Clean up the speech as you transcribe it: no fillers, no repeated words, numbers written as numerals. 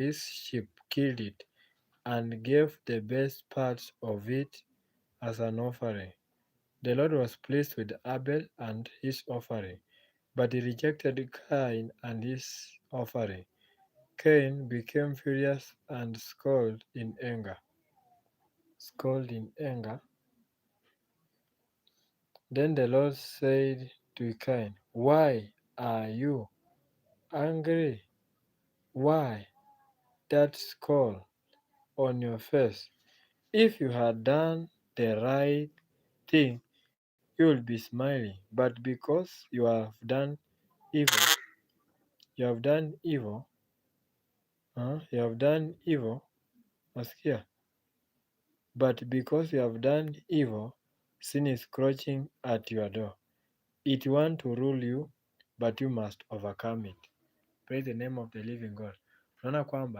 his sheep, killed it, and gave the best parts of it as an offering. The Lord was pleased with Abel and his offering, but he rejected Cain and his offering. Cain became furious and scolded in anger. Scolded in anger. Then the Lord said to Cain, "Why are you angry? Why that scowl on your face? If you had done the right thing, you will be smiling. But because evil, you have done evil, you have done evil, Maskia. But because you have done evil, sin is crouching at your door. It wants to rule you, but you must overcome it." Praise the name of the living God. Tunaona kwamba